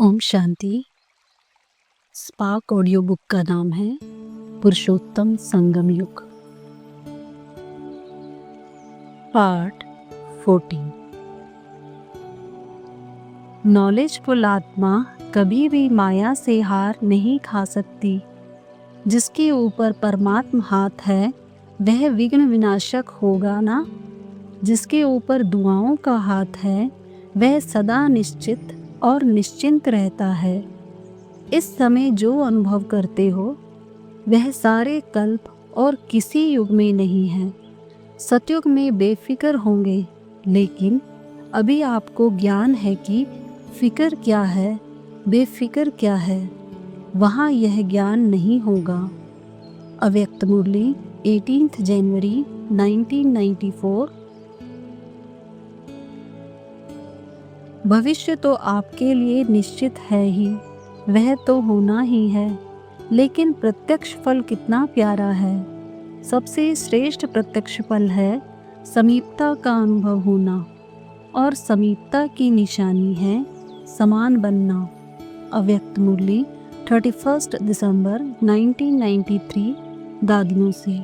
Om Shanti. Spark audio book का नाम है पुरुषोत्तम संगम युग, पार्ट 14। नॉलेजफुल आत्मा कभी भी माया से हार नहीं खा सकती। जिसके ऊपर परमात्मा हाथ है वह विघ्न विनाशक होगा ना। जिसके ऊपर दुआओं का हाथ है वह सदा निश्चित और निश्चिंत रहता है। इस समय जो अनुभव करते हो वह सारे कल्प और किसी युग में नहीं है। सतयुग में बेफिक्र होंगे, लेकिन अभी आपको ज्ञान है कि फिक्र क्या है, बेफिक्र क्या है। वहाँ यह ज्ञान नहीं होगा। अव्यक्त मुरली 18 जनवरी 1994। भविष्य तो आपके लिए निश्चित है ही, वह तो होना ही है, लेकिन प्रत्यक्ष फल कितना प्यारा है। सबसे श्रेष्ठ प्रत्यक्ष फल है समीपता का अनुभव होना, और समीपता की निशानी है समान बनना। अव्यक्त मुरली 31 दिसंबर 1993 दादियों से।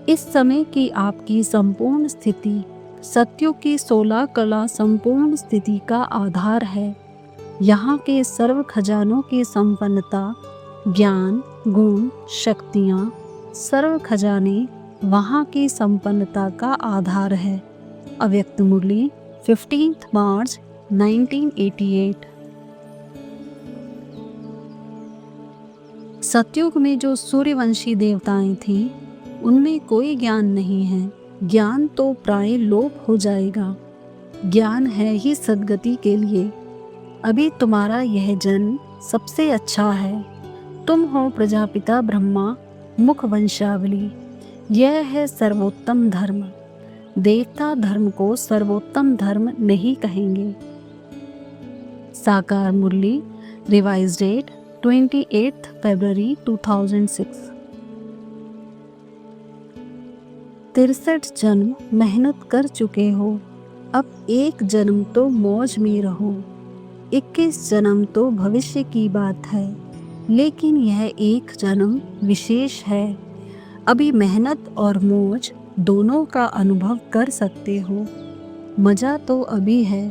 इस समय की आपकी संपूर्ण स्थिति सत्युग की 16 कला संपूर्ण स्थिति का आधार है। यहाँ के सर्व खजानों की संपन्नता, ज्ञान, गुण, शक्तियाँ, सर्व खजाने वहाँ की संपन्नता का आधार है। अव्यक्त मुरली 15 मार्च 1988। सतयुग में जो सूर्यवंशी देवताएं थीं उनमें कोई ज्ञान नहीं है। ज्ञान तो प्राय लोप हो जाएगा। ज्ञान है ही सद्गति के लिए। अभी तुम्हारा यह जन्म सबसे अच्छा है। तुम हो प्रजापिता ब्रह्मा मुख वंशावली। यह है सर्वोत्तम धर्म। देवता धर्म को सर्वोत्तम धर्म नहीं कहेंगे। साकार मुरली रिवाइज डेट 28 फरवरी 2006। 63 जन्म मेहनत कर चुके हो, अब एक जन्म तो मौज में रहो। 21 जन्म तो भविष्य की बात है, लेकिन यह एक जन्म विशेष है। अभी मेहनत और मौज दोनों का अनुभव कर सकते हो। मज़ा तो अभी है,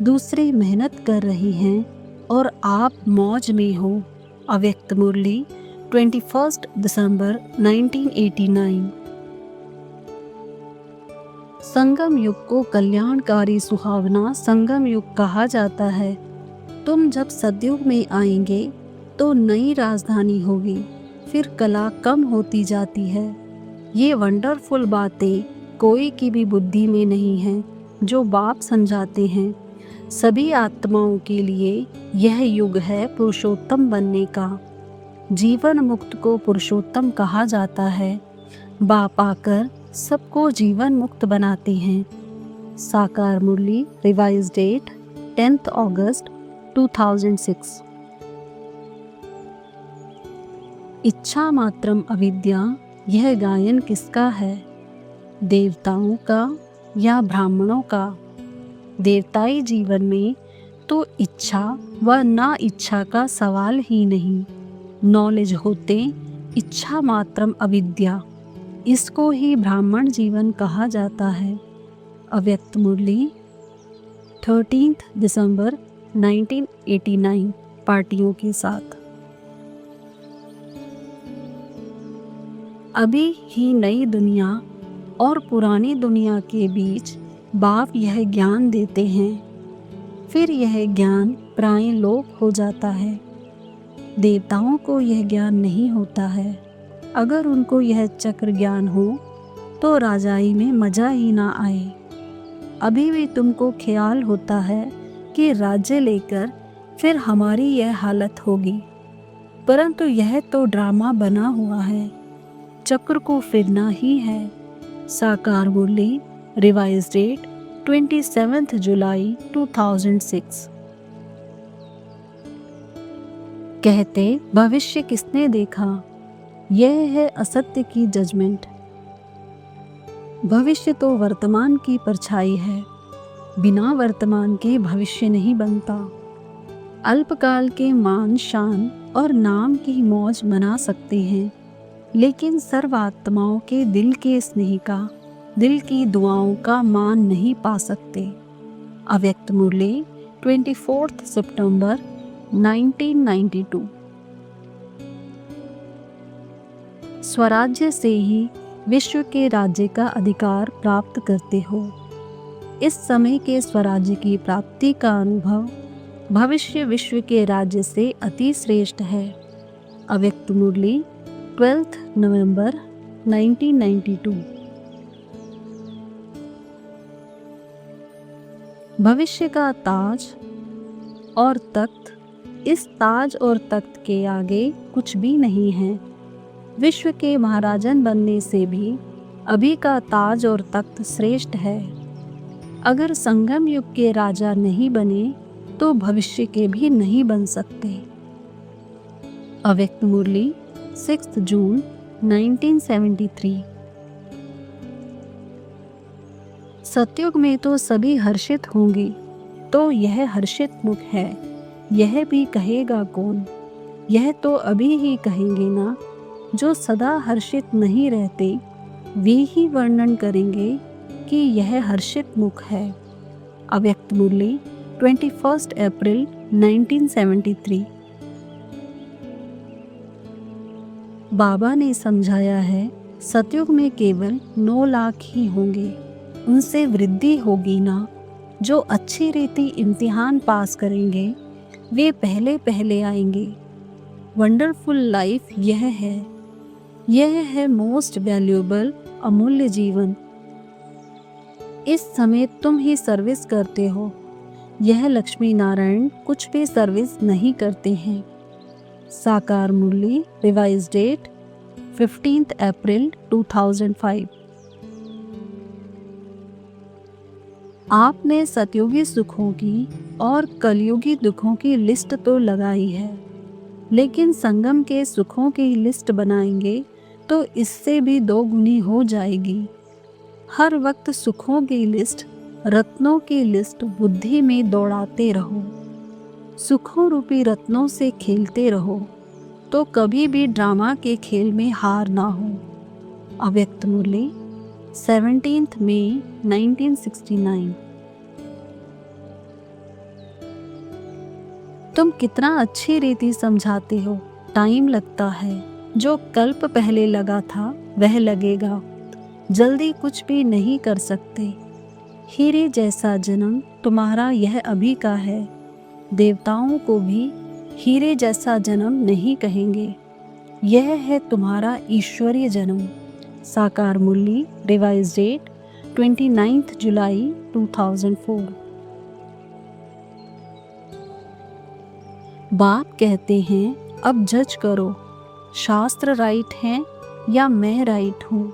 दूसरे मेहनत कर रही हैं और आप मौज में हो। अव्यक्त मुरली 21 दिसंबर 1989। संगम युग को कल्याणकारी सुहावना संगम युग कहा जाता है। तुम जब सतयुग में आएंगे तो नई राजधानी होगी, फिर कला कम होती जाती है। ये वंडरफुल बातें कोई की भी बुद्धि में नहीं है जो बाप समझाते हैं। सभी आत्माओं के लिए यह युग है पुरुषोत्तम बनने का। जीवन मुक्त को पुरुषोत्तम कहा जाता है। बाप आकर सबको जीवन मुक्त बनाते हैं। साकार मुरली रिवाइज डेट 10 अगस्त 2006। इच्छा मात्रम अविद्या, यह गायन किसका है? देवताओं का या ब्राह्मणों का? देवताई जीवन में तो इच्छा व ना इच्छा का सवाल ही नहीं। नॉलेज होते इच्छा मात्रम अविद्या, इसको ही ब्राह्मण जीवन कहा जाता है। अव्यक्त मुरली 13 दिसंबर 1989 पार्टियों के साथ। अभी ही नई दुनिया और पुरानी दुनिया के बीच बाप यह ज्ञान देते हैं, फिर यह ज्ञान प्राय लोप हो जाता है। देवताओं को यह ज्ञान नहीं होता है। अगर उनको यह चक्र ज्ञान हो तो राजाई में मजा ही ना आए। अभी भी तुमको ख्याल होता है कि राज्य लेकर फिर हमारी यह हालत होगी, परंतु यह तो ड्रामा बना हुआ है। चक्र को फिरना ही है। साकार मुरली रिवाइज डेट 27 जुलाई 2006। कहते भविष्य किसने देखा? यह है असत्य की जजमेंट। भविष्य तो वर्तमान की परछाई है। बिना वर्तमान के भविष्य नहीं बनता। अल्पकाल के मान शान और नाम की मौज मना सकते हैं, लेकिन सर्वात्माओं के दिल के स्नेह का, दिल की दुआओं का मान नहीं पा सकते। अव्यक्त मुरली 24 सितंबर 1992। स्वराज्य से ही विश्व के राज्य का अधिकार प्राप्त करते हो। इस समय के स्वराज्य की प्राप्ति का अनुभव भविष्य विश्व के राज्य से अति श्रेष्ठ है। अव्यक्त मुरली 12 नवंबर 1992। भविष्य का ताज और तख्त, इस ताज और तख्त के आगे कुछ भी नहीं है। विश्व के महाराजन बनने से भी अभी का ताज और तख्त श्रेष्ठ है। अगर संगम युग के राजा नहीं बने तो भविष्य के भी नहीं बन सकते। अव्यक्त मुरली 6 जून 1973। सतयुग में तो सभी हर्षित होंगे, तो यह हर्षित मुख है, यह भी कहेगा कौन? यह तो अभी ही कहेंगे ना। जो सदा हर्षित नहीं रहते वे ही वर्णन करेंगे कि यह हर्षित मुख है। अव्यक्त मुरली 21 अप्रैल 1973। बाबा ने समझाया है, सतयुग में केवल 9 लाख ही होंगे, उनसे वृद्धि होगी ना। जो अच्छी रीति इम्तिहान पास करेंगे वे पहले पहले आएंगे। वंडरफुल लाइफ यह है मोस्ट वैल्यूएबल, अमूल्य जीवन। इस समय तुम ही सर्विस करते हो। यह लक्ष्मी नारायण कुछ भी सर्विस नहीं करते हैं। साकार मुरली, रिवाइज डेट 15 अप्रैल 2005। आपने सतयुगी सुखों की और कलयुगी दुखों की लिस्ट तो लगाई है, लेकिन संगम के सुखों की लिस्ट बनाएंगे तो इससे भी 2 गुनी हो जाएगी। हर वक्त सुखों की लिस्ट, रत्नों की लिस्ट बुद्धि में दौड़ाते रहो। सुखों रूपी रत्नों से खेलते रहो तो कभी भी ड्रामा के खेल में हार ना हो। अव्यक्त मुरली 17 मई 1969। तुम कितना अच्छी रीति समझाते हो। टाइम लगता है, जो कल्प पहले लगा था वह लगेगा। जल्दी कुछ भी नहीं कर सकते। हीरे जैसा जन्म तुम्हारा यह अभी का है। देवताओं को भी हीरे जैसा जन्म नहीं कहेंगे। यह है तुम्हारा ईश्वरीय जन्म। साकार मुरली, रिवाइज डेट 29 जुलाई 2004। बाप कहते हैं, अब जज करो, शास्त्र राइट हैं या मैं राइट हूँ।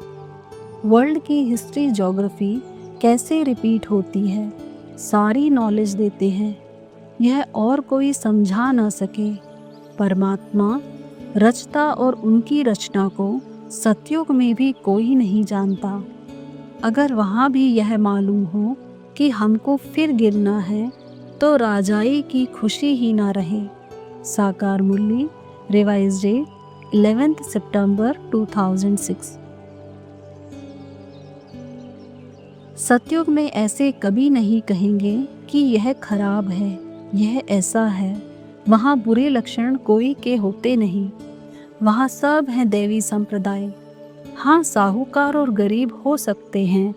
वर्ल्ड की हिस्ट्री, ज्योग्राफी कैसे रिपीट होती है, सारी नॉलेज देते हैं। यह और कोई समझा ना सके। परमात्मा रचता और उनकी रचना को सतयुग में भी कोई नहीं जानता। अगर वहाँ भी यह मालूम हो कि हमको फिर गिरना है तो राजाई की खुशी ही ना रहे। साकार मुरली, रिवाइज डेट 11 सितंबर 2006। सतयुग में ऐसे कभी नहीं कहेंगे कि यह खराब है, यह ऐसा है। वहाँ बुरे लक्षण कोई के होते नहीं। वहाँ सब हैं दैवी संप्रदाय। हाँ, साहूकार और गरीब हो सकते हैं,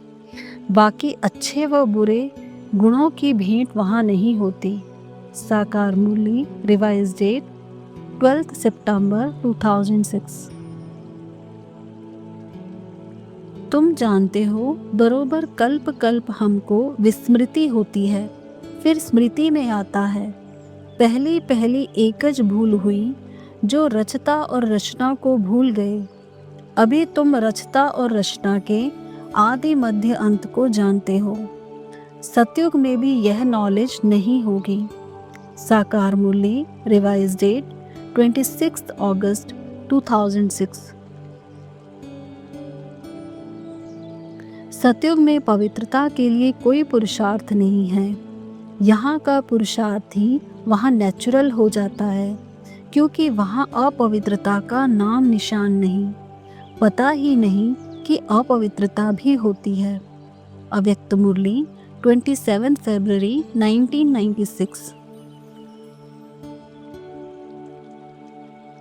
बाकी अच्छे व बुरे गुणों की भेंट वहाँ नहीं होती। साकार मुरली, रिवाइज डेट 12 सितंबर 2006। तुम जानते हो, बरोबर कल्प कल्प हमको विस्मृति होती है, फिर स्मृति में आता है। पहली पहली एकज भूल हुई, जो रचता और रचना को भूल गए। अभी तुम रचता और रचना के आदि मध्य अंत को जानते हो। सतयुग में भी यह नॉलेज नहीं होगी। साकार मुरली, रिवाइज डेट 26 अगस्त 2006। सतयुग में पवित्रता के लिए कोई पुरुषार्थ नहीं है। यहाँ का पुरुषार्थ ही वहाँ नेचुरल हो जाता है, क्योंकि वहाँ अपवित्रता का नाम निशान नहीं, पता ही नहीं कि अपवित्रता भी होती है। अव्यक्त मुरली 27 फरवरी 1996।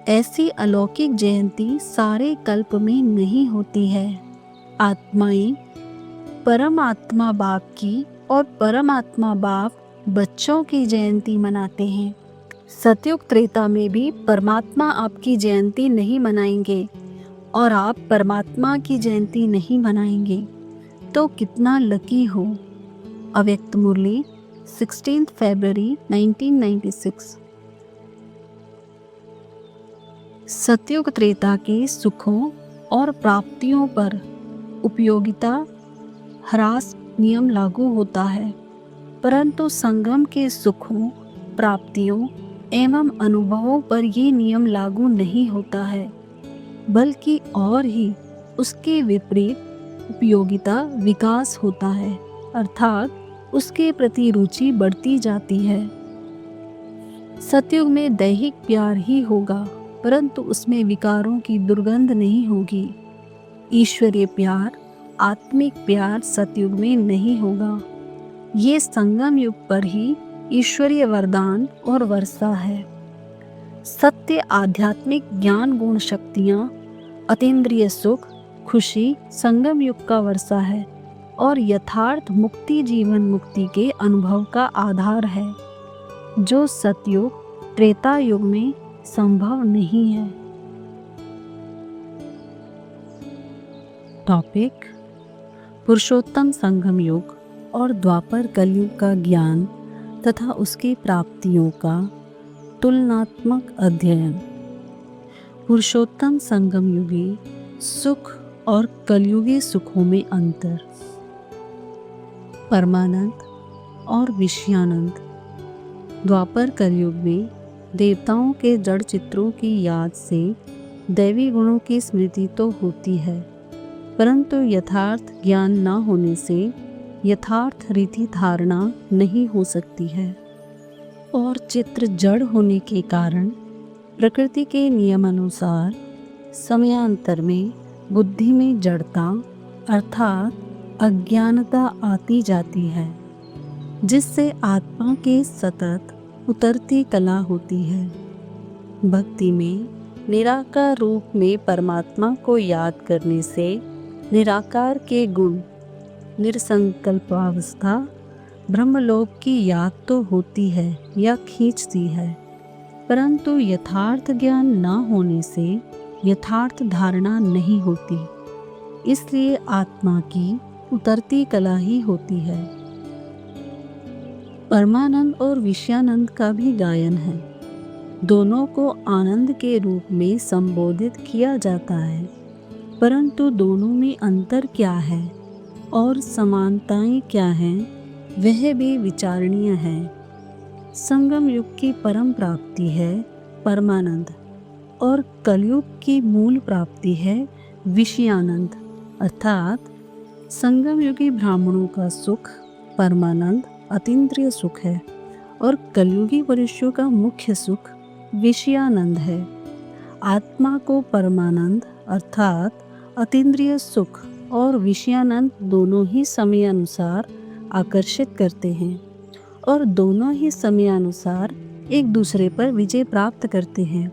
ऐसी अलौकिक जयंती सारे कल्प में नहीं होती है। आत्माएं परमात्मा बाप की और परमात्मा बाप बच्चों की जयंती मनाते हैं। सतयुग त्रेता में भी परमात्मा आपकी जयंती नहीं मनाएंगे और आप परमात्मा की जयंती नहीं मनाएंगे, तो कितना लकी हो। अव्यक्त मुरली 16 फरवरी 1996। सतयुग त्रेता के सुखों और प्राप्तियों पर उपयोगिता ह्रास नियम लागू होता है, परंतु संगम के सुखों, प्राप्तियों एवं अनुभवों पर ये नियम लागू नहीं होता है, बल्कि और ही उसके विपरीत उपयोगिता विकास होता है, अर्थात उसके प्रति रुचि बढ़ती जाती है। सतयुग में दैहिक प्यार ही होगा, परंतु उसमें विकारों की दुर्गंध नहीं होगी। ईश्वरीय प्यार, आत्मिक प्यार सतयुग में नहीं होगा। ये संगम युग पर ही ईश्वरीय वरदान और वर्षा है। सत्य आध्यात्मिक ज्ञान गुण शक्तियाँ, अतीन्द्रिय सुख, खुशी संगम युग का वर्षा है और यथार्थ मुक्ति जीवन मुक्ति के अनुभव का आधार है, जो सतयुग त्रेता युग में संभव नहीं है। टॉपिक: पुरुषोत्तम संगम युग और द्वापर कलयुग का ज्ञान तथा उसकी प्राप्तियों का तुलनात्मक अध्ययन। पुरुषोत्तम संगम युगी सुख और कलयुगी सुखों में अंतर। परमानंद और विषयानंद। द्वापर कलयुग में देवताओं के जड़ चित्रों की याद से दैवी गुणों की स्मृति तो होती है, परंतु यथार्थ ज्ञान न होने से यथार्थ रीति धारणा नहीं हो सकती है, और चित्र जड़ होने के कारण प्रकृति के नियमानुसार समयांतर में बुद्धि में जड़ता अर्थात अज्ञानता आती जाती है, जिससे आत्मा के सतत उतरती कला होती है। भक्ति में निराकार रूप में परमात्मा को याद करने से निराकार के गुण, निरसंकल्पावस्था, ब्रह्मलोक की याद तो होती है या खींचती है, परंतु यथार्थ ज्ञान न होने से यथार्थ धारणा नहीं होती, इसलिए आत्मा की उतरती कला ही होती है। परमानंद और विषयानंद का भी गायन है। दोनों को आनंद के रूप में संबोधित किया जाता है, परंतु दोनों में अंतर क्या है और समानताएं क्या हैं, वह भी विचारणीय है। संगम युग की परम प्राप्ति है परमानंद और कलयुग की मूल प्राप्ति है विषयानंद, अर्थात संगम युगी ब्राह्मणों का सुख परमानंद अतीन्द्रिय सुख है और कलयुगी मनुष्यों का मुख्य सुख विषयानंद है। आत्मा को परमानंद अर्थात अतीन्द्रिय सुख और विषयानंद दोनों ही समयानुसार आकर्षित करते हैं और दोनों ही समयानुसार एक दूसरे पर विजय प्राप्त करते हैं।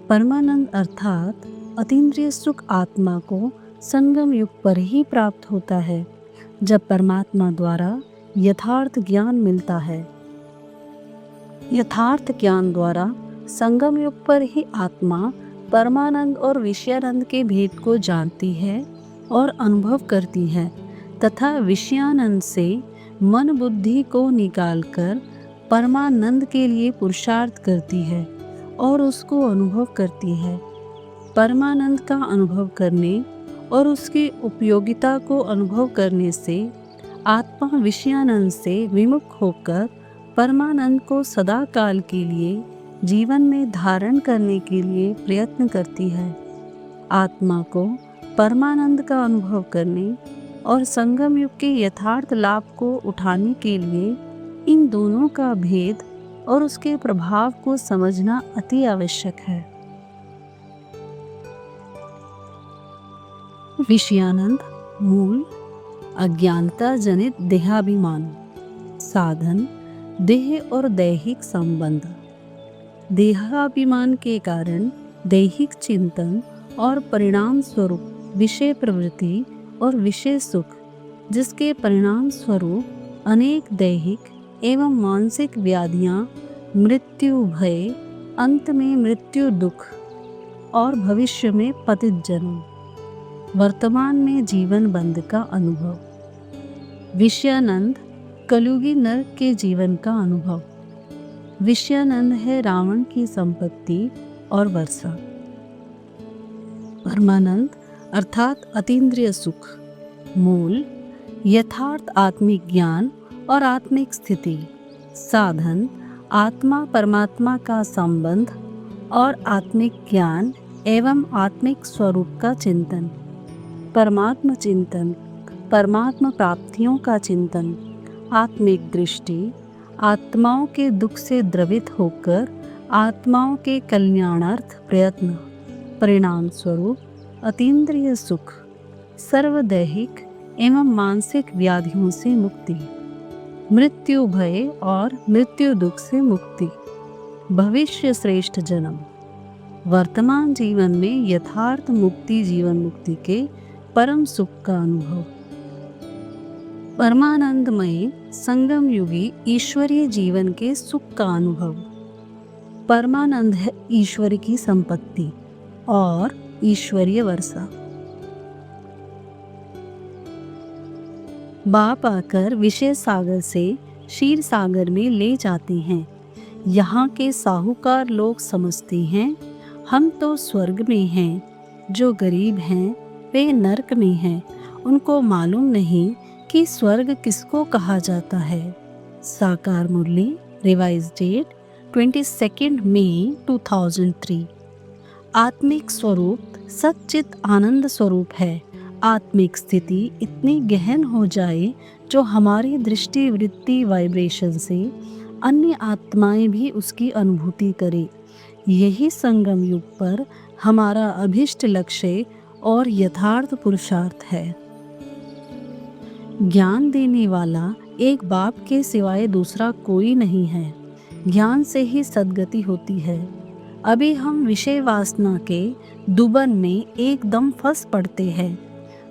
परमानंद अर्थात अतीन्द्रिय सुख आत्मा को संगम युग पर ही प्राप्त होता है, जब परमात्मा द्वारा यथार्थ ज्ञान मिलता है। यथार्थ ज्ञान द्वारा संगम युग पर ही आत्मा परमानंद और विषयानंद के भेद को जानती है और अनुभव करती है, तथा विषयानंद से मन बुद्धि को निकालकर परमानंद के लिए पुरुषार्थ करती है और उसको अनुभव करती है। परमानंद का अनुभव करने और उसकी उपयोगिता को अनुभव करने से आत्मा विषयानंद से विमुख होकर परमानंद को सदा काल के लिए जीवन में धारण करने के लिए प्रयत्न करती है। आत्मा को परमानंद का अनुभव करने और संगम युग के यथार्थ लाभ को उठाने के लिए इन दोनों का भेद और उसके प्रभाव को समझना अति आवश्यक है। विषयानंद मूल अज्ञानता जनित देहाभिमान, साधन देह और दैहिक संबंध। देहाभिमान के कारण दैहिक चिंतन और परिणाम स्वरूप विषय प्रवृत्ति और विषय सुख, जिसके परिणाम स्वरूप अनेक दैहिक एवं मानसिक व्याधियां, मृत्यु भय, अंत में मृत्यु दुख और भविष्य में पतित जन्म, वर्तमान में जीवन बंध का अनुभव। विषयानंद कलयुगी नरक के जीवन का अनुभव। विषयानंद है रावण की संपत्ति और वर्षा। परमानंद अर्थात अतीन्द्रिय सुख, मूल यथार्थ आत्मिक ज्ञान और आत्मिक स्थिति, साधन आत्मा परमात्मा का संबंध और आत्मिक ज्ञान एवं आत्मिक स्वरूप का चिंतन, परमात्म चिंतन, परमात्मा प्राप्तियों का चिंतन, आत्मिक दृष्टि, आत्माओं के दुख से द्रवित होकर आत्माओं के कल्याणार्थ प्रयत्न, परिणाम स्वरूप अतीन्द्रिय सुख, सर्वदैहिक एवं मानसिक व्याधियों से मुक्ति, मृत्यु भय और मृत्यु दुख से मुक्ति, भविष्य श्रेष्ठ जन्म, वर्तमान जीवन में यथार्थ मुक्ति, जीवन मुक्ति के परम सुख का अनुभव। परमानंदमय संगम युगी ईश्वरीय जीवन के सुख का अनुभव। परमानंद है ईश्वर की संपत्ति और ईश्वरीय वर्षा। बाप आकर विषय सागर से क्षीर सागर में ले जाते हैं। यहाँ के साहूकार लोग समझते हैं हम तो स्वर्ग में हैं, जो गरीब हैं वे नरक में हैं। उनको मालूम नहीं कि स्वर्ग किसको कहा जाता है। साकार मुरली रिवाइज डेट 22 मई 2003। आत्मिक स्वरूप सच्चित आनंद स्वरूप है। आत्मिक स्थिति इतनी गहन हो जाए जो हमारी दृष्टि वृत्ति वाइब्रेशन से अन्य आत्माएं भी उसकी अनुभूति करें। यही संगम युग पर हमारा अभिष्ट लक्ष्य और यथार्थ पुरुषार्थ है। ज्ञान देने वाला एक बाप के सिवाय दूसरा कोई नहीं है। ज्ञान से ही सद्गति होती है। अभी हम विषय वासना के दुबन में एकदम फंस पड़ते हैं।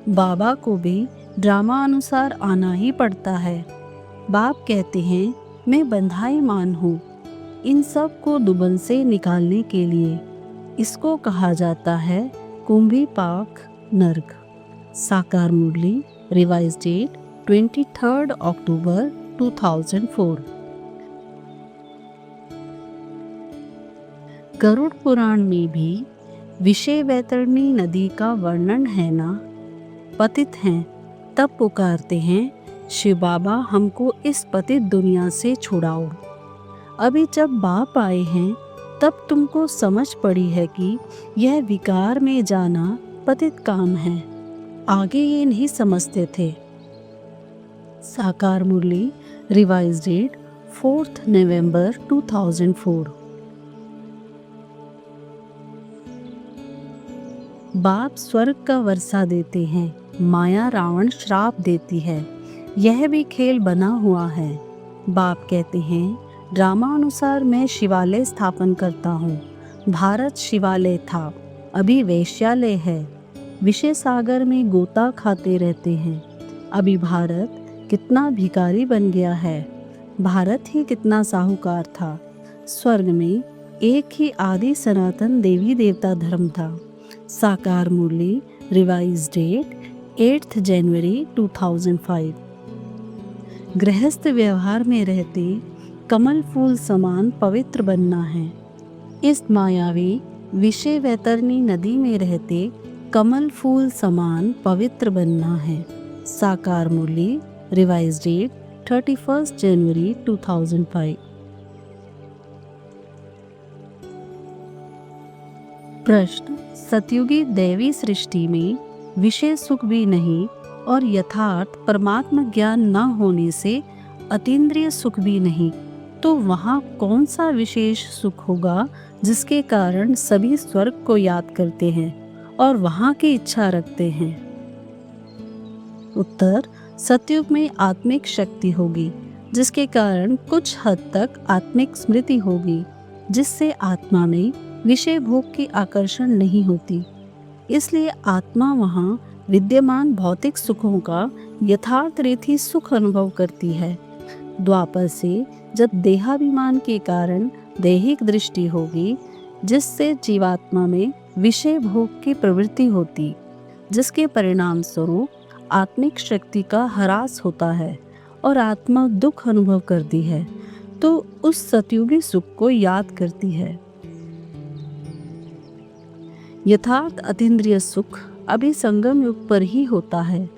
बाबा को भी ड्रामा अनुसार आना ही पड़ता है। बाप कहते हैं मैं बंधाईमान हूँ इन सब को दुबन से निकालने के लिए। इसको कहा जाता है कुंभी पाक नर्क। साकार मुरली रिवाइज डेट 23 अक्टूबर 2004। गरुड़ पुराण में भी विषय वैतरणी नदी का वर्णन है ना। पतित हैं तब पुकारते हैं शिव बाबा हमको इस पतित दुनिया से छुड़ाओ। अभी जब बाप आए हैं तब तुमको समझ पड़ी है कि यह विकार में जाना पतित काम है। आगे ये नहीं समझते थे। साकार मुरली रिवाइज डेट 4 नवंबर 2004। बाप स्वर्ग का वर्षा देते हैं, माया रावण श्राप देती है। यह भी खेल बना हुआ है। बाप कहते हैं ड्रामा अनुसार मैं शिवालय स्थापन करता हूँ। भारत शिवालय था, अभी वैश्यालय है। विषय सागर में गोता खाते रहते हैं। अभी भारत कितना भिखारी बन गया है। भारत ही कितना साहूकार था। स्वर्ग में एक ही आदि सनातन देवी देवता धर्म था। साकार मुरली रिवाइज डेट 8 जनवरी 2005। गृहस्थ व्यवहार में रहते कमल फूल समान पवित्र बनना है। इस मायावी विषय वैतरणी नदी में रहते कमल फूल समान पवित्र बनना है। साकार मुरली रिवाइज डेट 31 जनवरी 2005। प्रश्न: सतयुगी दैवी सृष्टि में विषय सुख भी नहीं और यथार्थ परमात्मा ज्ञान न होने से अतीन्द्रिय सुख भी नहीं, तो वहाँ कौन सा विशेष सुख होगा जिसके कारण सभी स्वर्ग को याद करते हैं और वहाँ की इच्छा रखते हैं? उत्तर, सतयुग में आत्मिक शक्ति होगी, जिसके कारण कुछ हद तक आत्मिक स्मृति होगी, जिससे आत्मा में विषय भोग की आकर्षण नहीं होती। इसलिए आत्मा वहाँ विद्यमान भौतिक सुखों का यथार्थ रीति सुख अनुभव करती है। द्वापर से जब देहाभिमान के कारण दैहिक दृष्टि होगी, जिससे जीवात्मा में विषय भोग की प्रवृत्ति होती, जिसके परिणाम स्वरूप आत्मिक शक्ति का ह्रास होता है और आत्मा दुख अनुभव करती है, तो उस सतयुगी सुख को याद करती है। यथार्थ अतीन्द्रिय सुख अभी संगम युग पर ही होता है।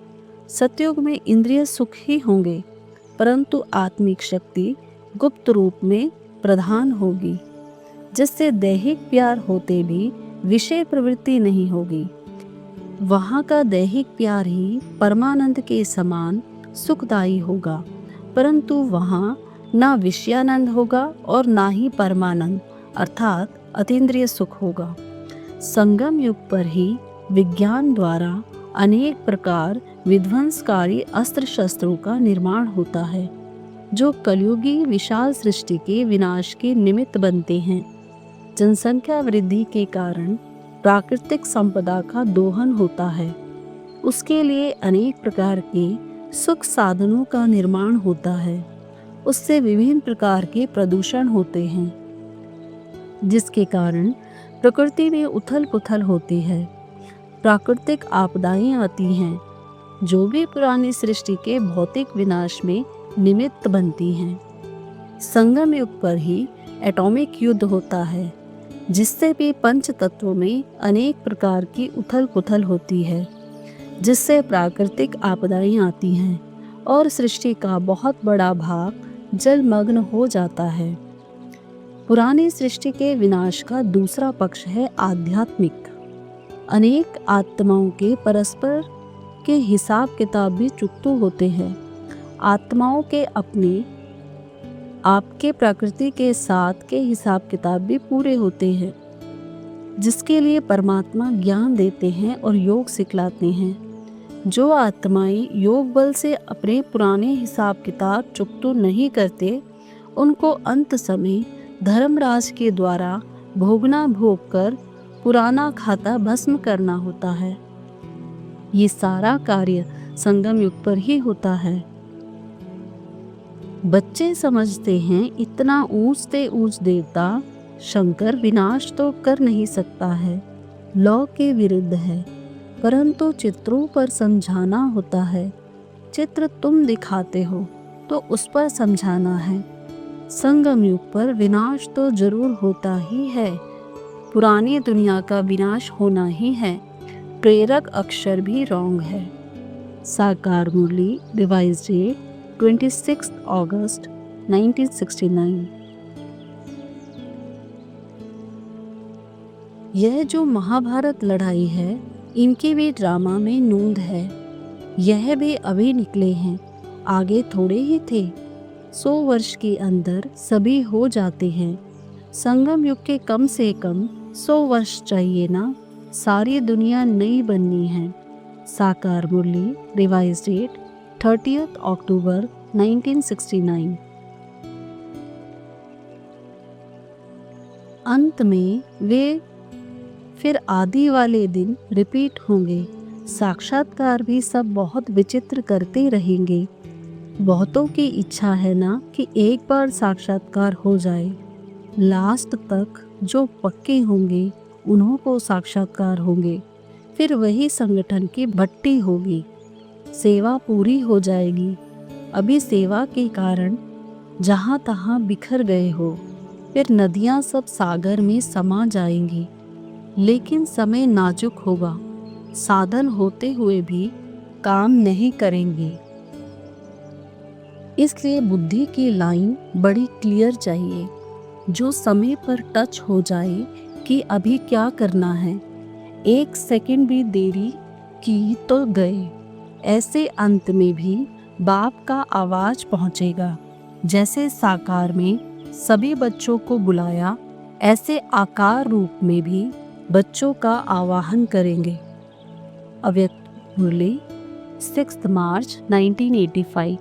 सतयुग में इंद्रिय सुख ही होंगे, परंतु आत्मिक शक्ति गुप्त रूप में प्रधान होगी, जिससे दैहिक प्यार होते भी विषय प्रवृत्ति नहीं होगी। वहाँ का दैहिक प्यार ही परमानंद के समान सुखदायी होगा, परंतु वहाँ ना विषयानंद होगा और ना ही परमानंद अर्थात अतीन्द्रिय सुख होगा। संगम युग पर ही विज्ञान द्वारा अनेक प्रकार विध्वंसकारी अस्त्र शस्त्रों का निर्माण होता है, जो कलयुगी विशाल सृष्टि के विनाश के निमित्त बनते हैं। जनसंख्या वृद्धि के कारण प्राकृतिक संपदा का दोहन होता है, उसके लिए अनेक प्रकार के सुख साधनों का निर्माण होता है, उससे विभिन्न प्रकार के प्रदूषण होते हैं, जिसके कारण प्रकृति में उथल पुथल होती है। प्राकृतिक आपदाएं आती हैं, जो भी पुरानी सृष्टि के भौतिक विनाश में निमित्त बनती हैं। संगम युग पर ही एटॉमिक युद्ध होता है, जिससे भी पंच तत्वों में अनेक प्रकार की उथल पुथल होती है, जिससे प्राकृतिक आपदाएं आती हैं और सृष्टि का बहुत बड़ा भाग जलमग्न हो जाता है। पुरानी सृष्टि के विनाश का दूसरा पक्ष है आध्यात्मिक। अनेक आत्माओं के परस्पर के हिसाब किताब भी चुकतू होते हैं। आत्माओं के अपने आपके प्रकृति के साथ के हिसाब किताब भी पूरे होते हैं, जिसके लिए परमात्मा ज्ञान देते हैं और योग सिखलाते हैं। जो आत्माएं योग बल से अपने पुराने हिसाब किताब चुकतू नहीं करते, उनको अंत समय धर्मराज के द्वारा भोगना भोग कर पुराना खाता भस्म करना होता है। ये सारा कार्य संगम युग पर ही होता है। बच्चे समझते हैं इतना ऊंच से ऊंच देवता शंकर विनाश तो कर नहीं सकता है, लौ के विरुद्ध है, परंतु चित्रों पर समझाना होता है। चित्र तुम दिखाते हो तो उस पर समझाना है। संगम युग पर विनाश तो जरूर होता ही है, पुरानी दुनिया का विनाश होना ही है। प्रेरक अक्षर भी रॉन्ग है। साकार मुरली, रिवाइज डेट 26 अगस्त 1969। यह जो महाभारत लड़ाई है, इनकी भी ड्रामा में नूंद है। यह भी अभी निकले हैं, आगे थोड़े ही थे। 100 वर्ष के अंदर सभी हो जाते हैं। संगम युग के कम से कम 100 वर्ष चाहिए ना, सारी दुनिया नई बननी है। साकार मुरली, रिवाइज डेट 30 अक्टूबर 1969। अंत में वे फिर आदि वाले दिन रिपीट होंगे। साक्षात्कार भी सब बहुत विचित्र करते रहेंगे। बहुतों की इच्छा है ना कि एक बार साक्षात्कार हो जाए। लास्ट तक जो पक्के होंगे उन्हों को साक्षात्कार होंगे। फिर वही संगठन की भट्टी होगी, सेवा पूरी हो जाएगी। अभी सेवा के कारण जहाँ तहाँ बिखर गए हो, फिर नदियाँ सब सागर में समा जाएंगी। लेकिन समय नाजुक होगा, साधन होते हुए भी काम नहीं करेंगे। इसलिए बुद्धि की लाइन बड़ी क्लियर चाहिए, जो समय पर टच हो जाए कि अभी क्या करना है। 1 सेकंड भी देरी की तो गए। ऐसे अंत में भी बाप का आवाज पहुंचेगा। जैसे साकार में सभी बच्चों को बुलाया, ऐसे आकार रूप में भी बच्चों का आवाहन करेंगे। अव्यक्त मुरली 6 मार्च 1985।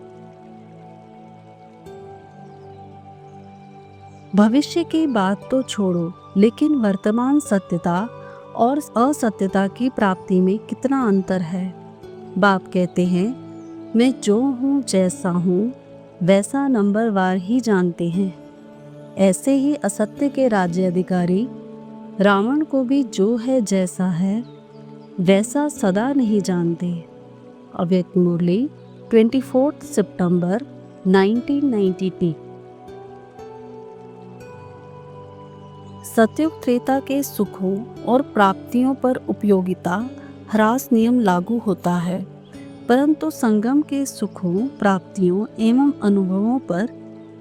भविष्य की बात तो छोड़ो, लेकिन वर्तमान सत्यता और असत्यता की प्राप्ति में कितना अंतर है। बाप कहते हैं, मैं जो हूँ जैसा हूँ वैसा नंबरवार ही जानते हैं। ऐसे ही असत्य के राज्य अधिकारी रावण को भी जो है जैसा है वैसा सदा नहीं जानते। अव्यक्त मुरली 24 सितंबर 1992। सतयुग त्रेता के सुखों और प्राप्तियों पर उपयोगिता ह्रास नियम लागू होता है, परंतु संगम के सुखों, प्राप्तियों एवं अनुभवों पर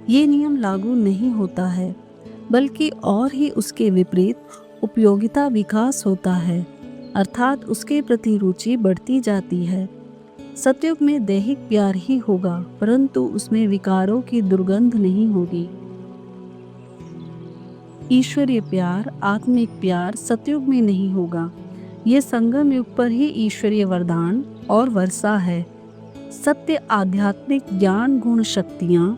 ये नियम लागू नहीं होता है, बल्कि और ही उसके विपरीत उपयोगिता विकास होता है, अर्थात उसके प्रति रुचि बढ़ती जाती है। सतयुग में दैहिक प्यार ही होगा, परंतु उसमें विकारों की दुर्गंध नहीं होगी। ईश्वरीय प्यार, आत्मिक प्यार सतयुग में नहीं होगा। ये संगम युग पर ही ईश्वरीय वरदान और वर्षा है। सत्य आध्यात्मिक ज्ञान, गुण, शक्तियाँ,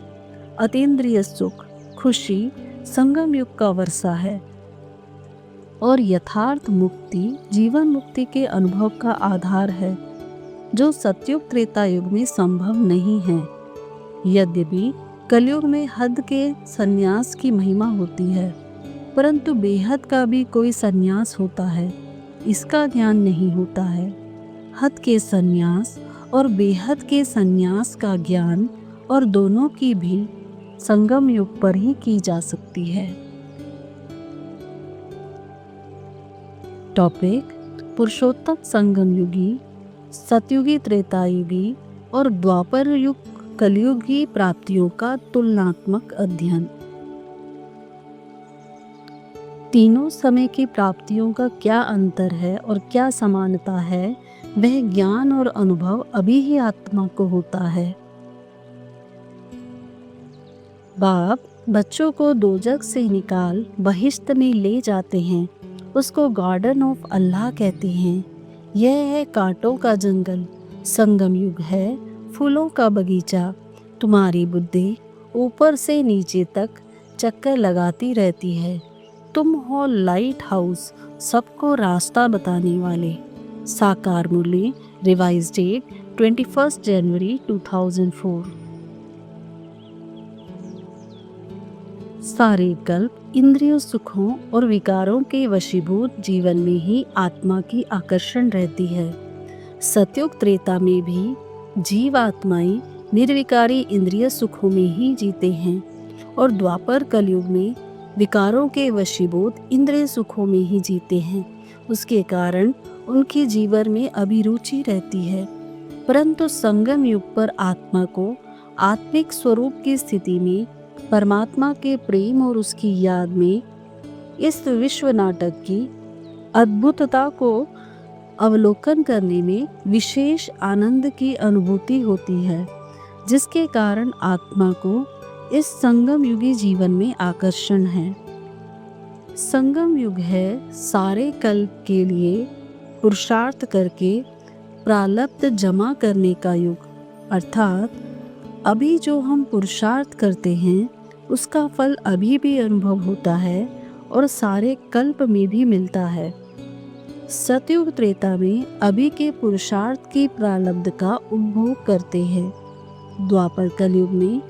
अतीन्द्रिय सुख, खुशी संगम युग का वर्षा है और यथार्थ मुक्ति जीवन मुक्ति के अनुभव का आधार है, जो सतयुग त्रेता युग में संभव नहीं है। यद्यपि कलयुग में हद के संन्यास की महिमा होती है, परंतु बेहद का भी कोई संन्यास होता है, इसका ज्ञान नहीं होता है। हद के संन्यास और बेहद के संन्यास का ज्ञान और दोनों की भी संगम युग पर ही की जा सकती है। टॉपिक: पुरुषोत्तम संगम युगी, सतयुगी, त्रेतायुगी और द्वापर युग कलयुगी प्राप्तियों का तुलनात्मक अध्ययन। तीनों समय की प्राप्तियों का क्या अंतर है और क्या समानता है, वह ज्ञान और अनुभव अभी ही आत्मा को होता है। बाप बच्चों को दोजख से निकाल बहिश्त में ले जाते हैं, उसको गार्डन ऑफ अल्लाह कहते हैं। यह है कांटों का जंगल, संगम युग है फूलों का बगीचा। तुम्हारी बुद्धि ऊपर से नीचे तक चक्कर लगाती रहती है। तुम हो लाइट हाउस, सबको रास्ता बताने वाले। साकार मुरली, रिवाइज डेट 21 जनवरी 2004। सारे कल्प इंद्रियों, सुखों और विकारों के वशीभूत जीवन में ही आत्मा की आकर्षण रहती है। सतयुग त्रेता में भी जीव आत्माएं निर्विकारी इंद्रिय सुखों में ही जीते हैं और द्वापर कलयुग में विकारों के वशीभूत इंद्रिय सुखों में ही जीते हैं। उसके कारण उनके जीवन में अभिरुचि रहती है, परंतु संगम युग पर आत्मा को आत्मिक स्वरूप की स्थिति में परमात्मा के प्रेम और उसकी याद में इस विश्व नाटक की अद्भुतता को अवलोकन करने में विशेष आनंद की अनुभूति होती है, जिसके कारण आत्मा को इस संगम युगी जीवन में आकर्षण है। संगम युग है सारे कल्प के लिए पुरुषार्थ करके प्रारब्ध जमा करने का युग, अर्थात अभी जो हम पुरुषार्थ करते हैं उसका फल अभी भी अनुभव होता है और सारे कल्प में भी मिलता है। सतयुग त्रेता में अभी के पुरुषार्थ की प्रारब्ध का उपभोग करते हैं। द्वापर कलयुग में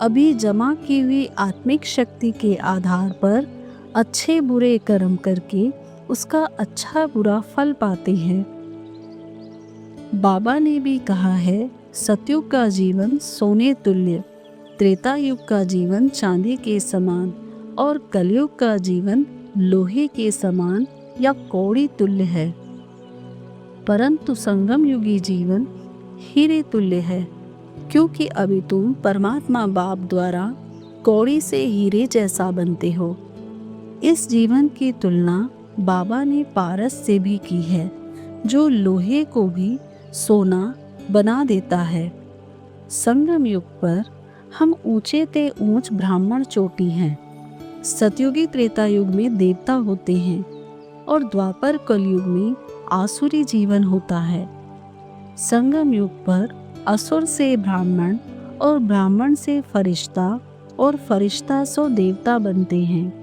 अभी जमा की हुई आत्मिक शक्ति के आधार पर अच्छे बुरे कर्म करके उसका अच्छा बुरा फल पाते हैं। बाबा ने भी कहा है, सतयुग का जीवन सोने तुल्य, त्रेता युग का जीवन चांदी के समान और कलयुग का जीवन लोहे के समान या कौड़ी तुल्य है, परंतु संगम युगी जीवन हीरे तुल्य है, क्योंकि अभी तुम परमात्मा बाप द्वारा कौड़ी से हीरे जैसा बनते हो। इस जीवन की तुलना बाबा ने पारस से भी की है, जो लोहे को भी सोना बना देता है। संगम युग पर हम ऊंचे ते ऊंच ब्राह्मण चोटी हैं। सतयुगी त्रेता युग में देवता होते हैं और द्वापर कलयुग में आसुरी जीवन होता है। संगम युग पर असुर से ब्राह्मण और ब्राह्मण से फरिश्ता और फरिश्ता से देवता बनते हैं।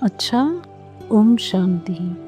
अच्छा, ओम शांति।